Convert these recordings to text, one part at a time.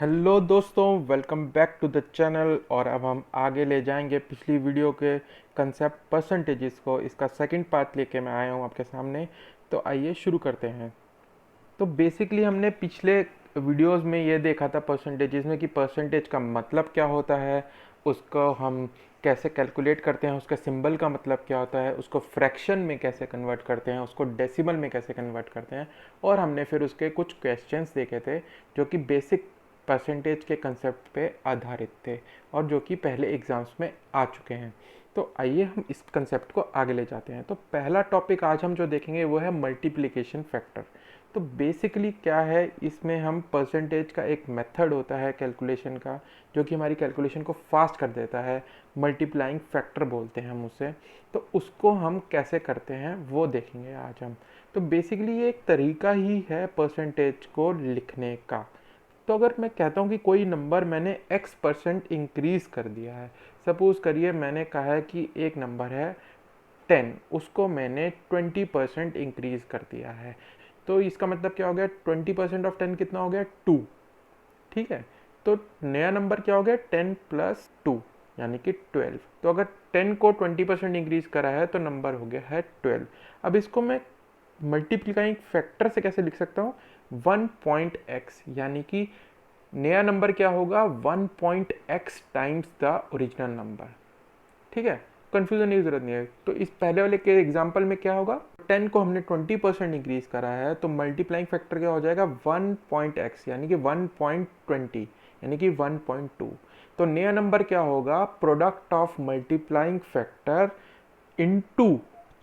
Hello दोस्तों, welcome back to the channel. और अब हम आगे ले जाएंगे पिछली वीडियो के कंसेप्ट परसेंटेजेस को। इसका सेकंड पार्ट लेके मैं आया हूँ आपके सामने। तो आइए शुरू करते हैं। तो बेसिकली हमने पिछले वीडियोस में ये देखा था परसेंटेजेस में कि परसेंटेज का मतलब क्या होता है, उसको हम कैसे कैलकुलेट करते हैं, उसका सिंबल का मतलब क्या होता है, उसको फ्रैक्शन में कैसे कन्वर्ट करते हैं, उसको डेसिमल में कैसे कन्वर्ट करते हैं। और हमने फिर उसके कुछ क्वेश्चंस देखे थे जो कि बेसिक परसेंटेज के कंसेप्ट पे आधारित थे और जो कि पहले एग्ज़ाम्स में आ चुके हैं। तो आइए हम इस कंसेप्ट को आगे ले जाते हैं। तो पहला टॉपिक आज हम जो देखेंगे वो है मल्टीप्लिकेशन फैक्टर। तो बेसिकली क्या है, इसमें हम परसेंटेज का एक मेथड होता है कैलकुलेशन का जो कि हमारी कैलकुलेशन को फास्ट कर देता है। मल्टीप्लाइंग फैक्टर बोलते हैं हम उसे। तो उसको हम कैसे करते हैं वो देखेंगे आज हम। तो बेसिकली ये एक तरीका ही है परसेंटेज को लिखने का। तो अगर मैं कहता हूँ कि कोई नंबर मैंने x% इंक्रीज़ कर दिया है, सपोज़ करिए मैंने कहा है कि एक नंबर है 10, उसको मैंने 20% इंक्रीज़ कर दिया है। तो इसका मतलब क्या हो गया, 20% ऑफ 10 कितना हो गया, 2। ठीक है। तो नया नंबर क्या हो गया, 10+2 यानी कि 12। तो अगर 10 को 20% इंक्रीज करा है तो नंबर हो गया है 12। अब इसको मैं मल्टीप्लीकाइंग फैक्टर से कैसे लिख सकता हूँ, 1.x, यानी कि नया नंबर क्या होगा, 1.x times the original number. ठीक है, कंफ्यूजन की जरूरत नहीं है। तो इस पहले वाले के एग्जांपल में क्या होगा, 10 को हमने 20% इंक्रीज करा है तो मल्टीप्लाइंग फैक्टर क्या हो जाएगा, 1.x यानी कि 1.20 यानी कि 1.2। तो नया नंबर क्या होगा, product of multiplying factor into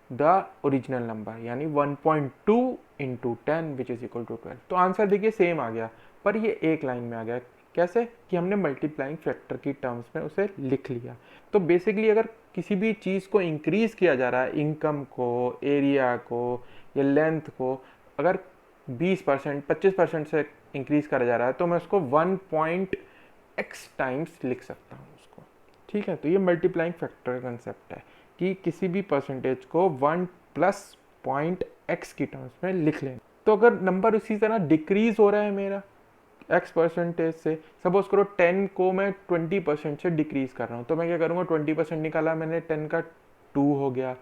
the original number यानी 1.2 into 10 which is equal to 12। तो आंसर देखिए सेम आ गया, पर ये एक लाइन में आ गया। कैसे कि हमने मल्टीप्लाइंग फैक्टर की टर्म्स में उसे लिख लिया। तो बेसिकली अगर किसी भी चीज़ को इंक्रीज किया जा रहा है, इनकम को, एरिया को या लेंथ को, अगर 20% 25% से इंक्रीज करा जा रहा है तो मैं उसको 1.x टाइम्स लिख सकता हूँ उसको। ठीक है, तो ये मल्टीप्लाइंग फैक्टर कंसेप्ट है कि किसी भी परसेंटेज को 1+.x की टर्म्स में लिख लेना। तो अगर नंबर उसी तरह डिक्रीज हो रहा है मेरा एक्स परसेंटेज से, सपोज करो 10 को मैं 20% से डिक्रीज कर रहा हूँ, तो मैं क्या करूँगा, 20% निकाला मैंने, 10 का 2 हो गया,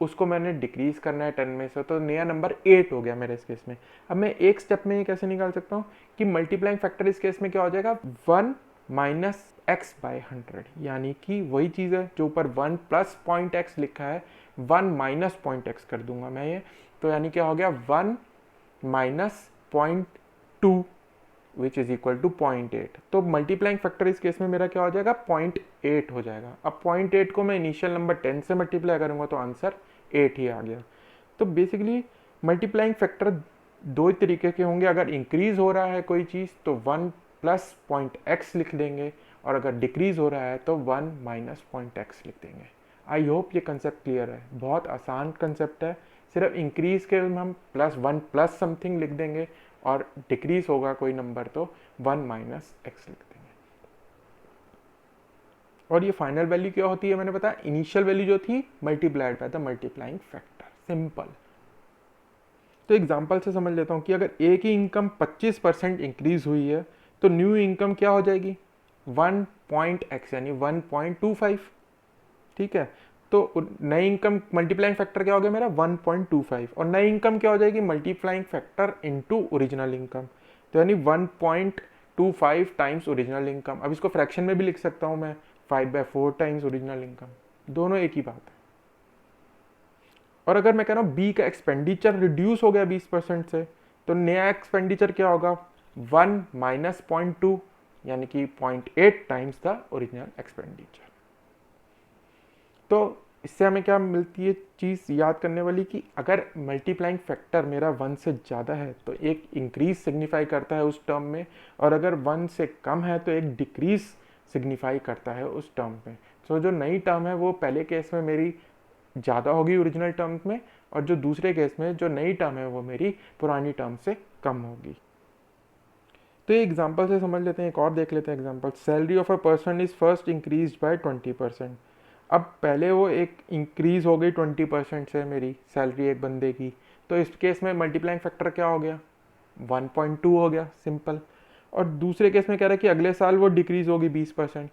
उसको मैंने डिक्रीज करना है 10 में से, तो नया नंबर 8 हो गया मेरे इस केस में। अब मैं एक स्टेप में ये कैसे निकाल सकता हूँ कि मल्टीप्लाइंग फैक्टर इस केस में क्या हो जाएगा, 1-x/100, यानी कि वही चीज़ है जो ऊपर 1+.x लिखा है, 1-.x कर दूंगा मैं ये। तो यानी क्या हो गया, 1-0.2 विच इज इक्वल टू 0.8। तो मल्टीप्लाइंग फैक्टर इस केस में मेरा क्या हो जाएगा, 0.8 हो जाएगा। अब 0.8 को मैं इनिशियल नंबर 10 से मल्टीप्लाई करूंगा तो आंसर 8 ही आ गया। तो बेसिकली मल्टीप्लाइंग फैक्टर दो ही तरीके के होंगे। अगर इंक्रीज हो रहा है कोई चीज़ तो 1+.x लिख देंगे, और अगर डिक्रीज हो रहा है तो 1-.x लिख देंगे। आई होप ये कंसेप्ट क्लियर है। बहुत आसान कंसेप्ट है। सिर्फ इंक्रीज के में हम +1 प्लस समथिंग लिख देंगे, और डिक्रीज होगा कोई नंबर तो 1-x लिख देंगे। और ये फाइनल वैल्यू क्या होती है, मैंने बताया इनिशियल वैल्यू जो थी multiplied by the multiplying factor. Simple. तो एग्जांपल से समझ लेता हूँ कि अगर ए की इनकम 25% इंक्रीज हुई है तो न्यू इनकम क्या हो जाएगी, 1.x यानी 1.25। ठीक है, तो नई इनकम मल्टीप्लाइंग फैक्टर क्या हो गया मेरा, 1.25, और नई इनकम क्या हो जाएगी, multiplying factor into original income, तो यानी 1.25 टाइम्स ओरिजिनल इनकम। अब इसको फ्रैक्शन में भी लिख सकता हूँ मैं, 5/4 टाइम्स ओरिजिनल इनकम। दोनों एक ही बात है। और अगर मैं कह रहा हूँ बी का एक्सपेंडिचर रिड्यूस हो गया 20% से, तो नया एक्सपेंडिचर क्या होगा, 1-0.2 यानी कि 0.8 टाइम्स द ओरिजिनल एक्सपेंडिचर। तो इससे हमें क्या मिलती है चीज़ याद करने वाली, कि अगर मल्टीप्लाइंग फैक्टर मेरा 1 से ज़्यादा है तो एक इंक्रीज सिग्निफाई करता है उस टर्म में, और अगर 1 से कम है तो एक डिक्रीज सिग्निफाई करता है उस टर्म में। सो जो नई टर्म है वो पहले केस में मेरी ज़्यादा होगी ओरिजिनल टर्म में, और जो दूसरे केस में जो नई टर्म है वो मेरी पुरानी टर्म से कम होगी। तो ये एग्जांपल से समझ लेते हैं, एक और देख लेते हैं example. Salary of a person is first increase by 20%। अब पहले वो एक इंक्रीज हो गई 20% से मेरी सैलरी एक बंदे की, तो इस केस में मल्टीप्लाइंग फैक्टर क्या हो गया, 1.2 हो गया। सिंपल। और दूसरे केस में कह रहा है कि अगले साल वो डिक्रीज होगी 20%।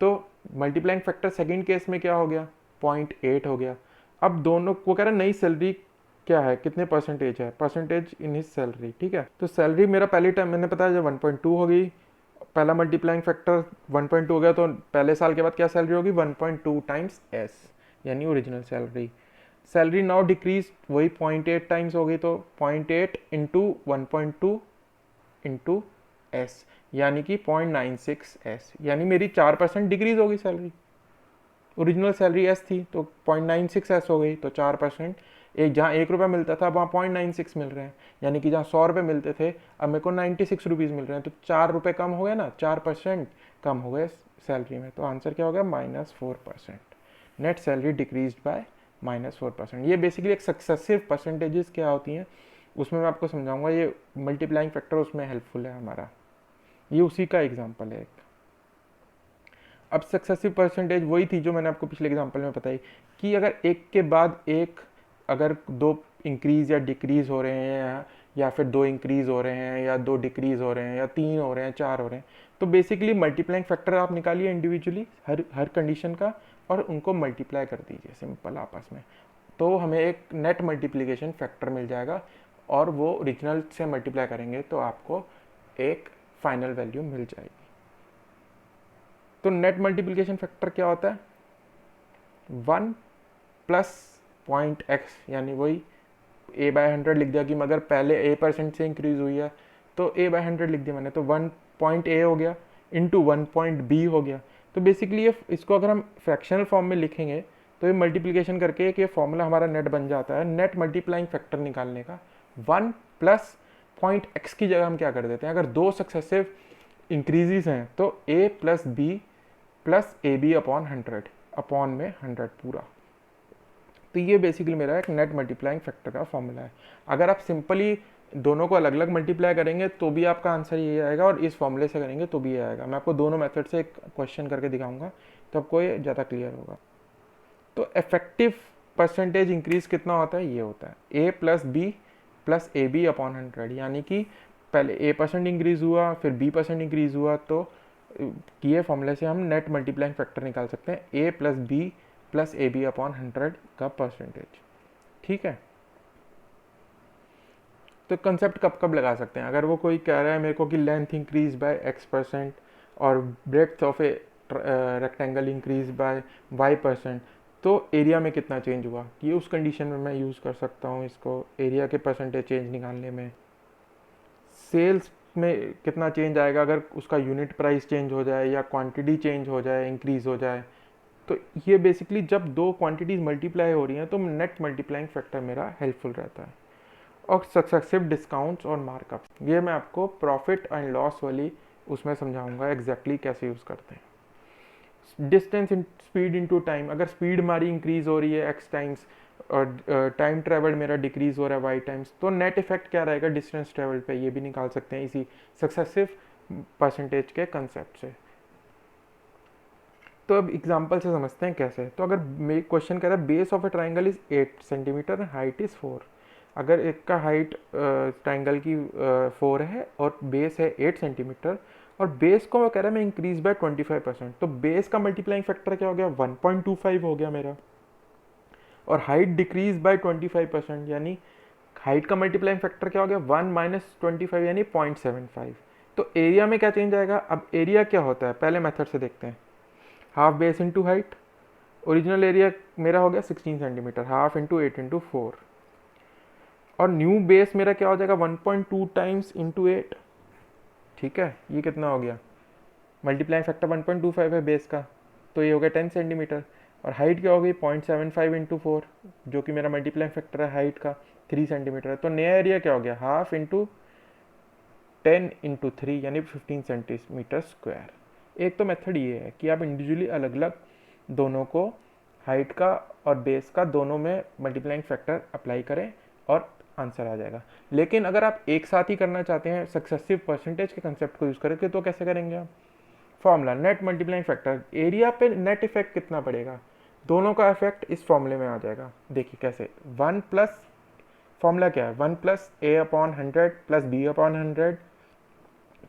तो मल्टीप्लाइंग फैक्टर सेकंड केस में क्या हो गया, 0.8 हो गया। अब दोनों को कह रहा है नई सैलरी क्या है, कितने परसेंटेज है, परसेंटेज इन हिज सैलरी, ठीक है। तो सैलरी मेरा पहले टाइम मैंने बताया जब 1.2 हो गई, पहला मल्टीप्लाइंग फैक्टर 1.2 हो गया, तो पहले साल के बाद क्या सैलरी होगी, 1.2 टाइम्स एस, यानी original salary. Salary now decrease, वही 0.8 टाइम्स हो गई, तो 0.8 इंटू 1.2 इंटू एस, यानी कि 0.96 एस, यानी मेरी 4% डिक्रीज होगी सैलरी। ओरिजिनल सैलरी एस थी तो 0.96 एस हो गई, तो 4%। एक जहाँ ₹1 मिलता था वहाँ 0.96 मिल रहे हैं, यानी कि जहाँ ₹100 मिलते थे अब मेरे को 96 रुपीज़ मिल रहे हैं, तो ₹4 कम हो गया ना, 4% कम हो गए सैलरी में। तो आंसर क्या हो गया, -4%। Net salary decrease by -4%। ये बेसिकली एक सक्सेसिव परसेंटेजेस क्या होती हैं उसमें मैं आपको समझाऊंगा, ये मल्टीप्लाइंग फैक्टर उसमें हेल्पफुल है हमारा, ये उसी का एग्जाम्पल है एक। अब सक्सेसिव परसेंटेज वही थी जो मैंने आपको पिछले एग्जांपल में बताई कि अगर एक के बाद एक, अगर दो इंक्रीज या डिक्रीज हो रहे हैं, या फिर दो इंक्रीज हो रहे हैं, या दो डिक्रीज हो रहे हैं, या तीन हो रहे हैं, चार हो रहे हैं, तो बेसिकली मल्टीप्लाइंग फैक्टर आप निकालिए इंडिविजुअली हर कंडीशन का, और उनको मल्टीप्लाई कर दीजिए सिंपल आपस में, तो हमें एक नेट मल्टीप्लिकेशन फैक्टर मिल जाएगा, और वो ओरिजिनल से मल्टीप्लाई करेंगे तो आपको एक फाइनल वैल्यू मिल जाएगी। तो नेट मल्टीप्लिकेशन फैक्टर क्या होता है, 1 प्लस पॉइंट एक्स, यानी वही a/100 लिख दिया कि मगर पहले a% से इंक्रीज हुई है तो a/100 लिख दिया मैंने, तो 1.a हो गया इंटू 1.b हो गया। तो बेसिकली ये इसको अगर हम फ्रैक्शनल फॉर्म में लिखेंगे तो ये मल्टीप्लिकेशन करके एक ये फॉर्मूला हमारा नेट बन जाता है, नेट मल्टीप्लाइंग फैक्टर निकालने का। 1 प्लस पॉइंट एक्स की जगह हम क्या कर देते हैं, अगर दो सक्सेसिव इंक्रीजेस हैं तो a plus B plus A B upon 100, upon में 100 पूरा। तो ये बेसिकली मेरा एक नेट मल्टीप्लाइंग फैक्टर का फॉर्मूला है। अगर आप सिंपली दोनों को अलग अलग मल्टीप्लाई करेंगे तो भी आपका आंसर ये आएगा, और इस फॉर्मूले से करेंगे तो भी ये आएगा। मैं आपको दोनों मेथड से एक क्वेश्चन करके दिखाऊंगा तो आपको ये ज़्यादा क्लियर होगा। तो इफेक्टिव परसेंटेज इंक्रीज कितना होता है, ये होता है a plus B plus A B upon 100, यानी कि पहले a% इंक्रीज हुआ फिर b% इंक्रीज हुआ, तो ये फॉर्मूले से हम नेट मल्टीप्लाइंग फैक्टर निकाल सकते हैं a plus B plus A B upon 100 का परसेंटेज, ठीक है। तो कंसेप्ट कब कब लगा सकते हैं, अगर वो कोई कह रहा है मेरे को कि लेंथ इंक्रीज बाय x% और breadth of a rectangle increase by y%, तो एरिया में कितना चेंज हुआ, ये उस कंडीशन में मैं यूज़ कर सकता हूँ इसको, एरिया के परसेंटेज चेंज निकालने में। सेल्स में कितना चेंज आएगा अगर उसका यूनिट प्राइस चेंज हो जाए या क्वांटिटी चेंज हो जाए, इंक्रीज हो जाए। तो ये बेसिकली जब दो क्वांटिटीज़ मल्टीप्लाई हो रही हैं तो नेट मल्टीप्लाइंग फैक्टर मेरा हेल्पफुल रहता है। और सक्सेसिव डिस्काउंट्स और मार्कअप, ये मैं आपको प्रॉफिट एंड लॉस वाली उसमें समझाऊंगा एग्जैक्टली कैसे यूज़ करते हैं। Distance in speed into time, अगर स्पीड हमारी इंक्रीज हो रही है x टाइम्स और टाइम ट्रेवल मेरा डिक्रीज हो रहा है y टाइम्स, तो नेट इफेक्ट क्या रहेगा डिस्टेंस ट्रेवल पे, ये भी निकाल सकते हैं इसी सक्सेसिव परसेंटेज के कंसेप्ट से। तो अब एग्जांपल से समझते हैं कैसे। तो अगर मेरे क्वेश्चन कह रहा है base of A triangle is 8 centimetre, height is 4, अगर एक का हाइट ट्राइंगल की 4 है और बेस है 8 सेंटीमीटर, और बेस को वो कह रहा है मैं इंक्रीज बाय 25%, तो बेस का मल्टीप्लाइंग फैक्टर क्या हो गया, 1.25 हो गया मेरा, और हाइट डिक्रीज बाय 25%, यानी हाइट का मल्टीप्लाइंग फैक्टर क्या हो गया, 1 माइनस 25 यानी 0.75। तो एरिया में क्या चेंज आएगा, अब एरिया क्या होता है पहले मेथड से देखते हैं, half base into height, original area मेरा हो गया 16 सेंटीमीटर, हाफ इंटू 8 इंटू 4, और न्यू बेस मेरा क्या हो जाएगा 1.2 टाइम्स इंटू 8, ठीक है। ये कितना हो गया, मल्टीप्लाइंग फैक्टर 1.25 है बेस का, तो ये हो गया 10 सेंटीमीटर, और हाइट क्या हो गई 0.75 इंटू 4, जो कि मेरा मल्टीप्लाइंग फैक्टर है हाइट का 3 सेंटीमीटर, तो नया एरिया क्या हो गया हाफ इंटू 10 इंटू 3 यानी 15 सेंटीमीटर स्क्वायर। एक तो मेथड ये है कि आप इंडिविजुअली अलग अलग दोनों को, हाइट का और बेस का दोनों में मल्टीप्लाइंग फैक्टर अप्लाई करें और आंसर आ जाएगा। लेकिन अगर आप एक साथ ही करना चाहते हैं सक्सेसिव परसेंटेज के कंसेप्ट को यूज़ करके, तो कैसे करेंगे आप, formula net multiplying factor, area पे नेट इफेक्ट कितना पड़ेगा, दोनों का इफेक्ट इस फॉर्मूले में आ जाएगा। देखिए कैसे, 1 प्लस फॉर्मूला क्या है, 1 plus A upon 100 plus B upon 100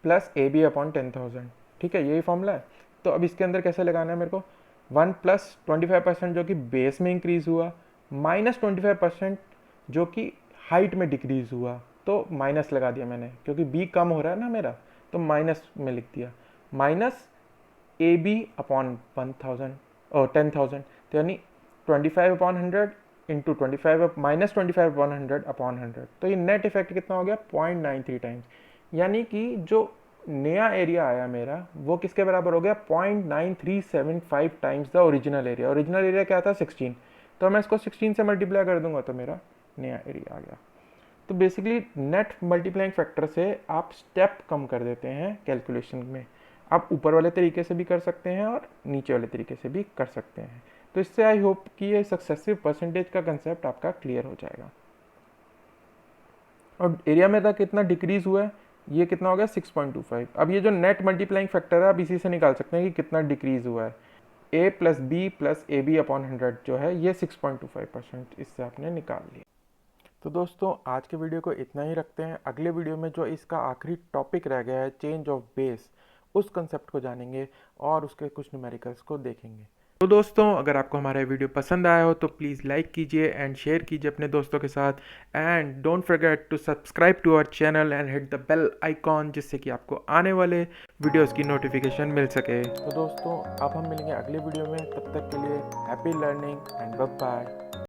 plus A B upon 10,000। ठीक है, यही फॉर्मूला है। तो अब इसके अंदर कैसे लगाना है मेरे को, 1 प्लस 25% जो कि बेस में इंक्रीज़ हुआ, माइनस 25% जो कि हाइट में डिक्रीज़ हुआ। तो माइनस लगा दिया मैंने, क्योंकि बी कम हो रहा है ना मेरा, तो माइनस में लिख दिया। माइनस ए बी अपॉन 1000 और 10,000, तो यानी 25 upon 100 into 25 minus 25 upon 100 upon 100। तो ये नेट इफेक्ट कितना हो गया, 0.93 टाइम्स। यानी कि जो नया एरिया आया मेरा, वो किसके बराबर हो गया, 0.9375 times the original area. Original area क्या था, 16। तो मैं इसको 16 से मल्टीप्लाई कर दूंगा तो मेरा नया एरिया आ गया। तो बेसिकली नेट मल्टीप्लाइंग फैक्टर से आप स्टेप कम कर देते हैं कैलकुलेशन में। आप ऊपर वाले तरीके से भी कर सकते हैं और नीचे वाले तरीके से भी कर सकते हैं। तो इससे आई होप कि ये सक्सेसिव परसेंटेज का कंसेप्ट आपका क्लियर हो जाएगा। और एरिया में था कितना डिक्रीज हुआ है, ये कितना हो गया 6.25। अब ये जो नेट मल्टीप्लाइंग फैक्टर है, आप इसी से निकाल सकते हैं कि कितना डिक्रीज हुआ है। ए प्लस ए बी अपॉन 100 जो है ये 6.25%, इससे आपने निकाल लिया। तो दोस्तों आज के वीडियो को इतना ही रखते हैं। अगले वीडियो में जो इसका आखिरी टॉपिक रह गया है, चेंज ऑफ बेस, उस कंसेप्ट को जानेंगे और उसके कुछ न्यूमेरिकल्स को देखेंगे। तो दोस्तों अगर आपको हमारा वीडियो पसंद आया हो तो प्लीज़ लाइक कीजिए एंड शेयर कीजिए अपने दोस्तों के साथ। And don't forget to subscribe to our channel and hit the bell icon, जिससे कि आपको आने वाले वीडियोस की नोटिफिकेशन मिल सके। तो दोस्तों अब हम मिलेंगे अगले वीडियो में, तब तक के लिए happy learning and bye bye.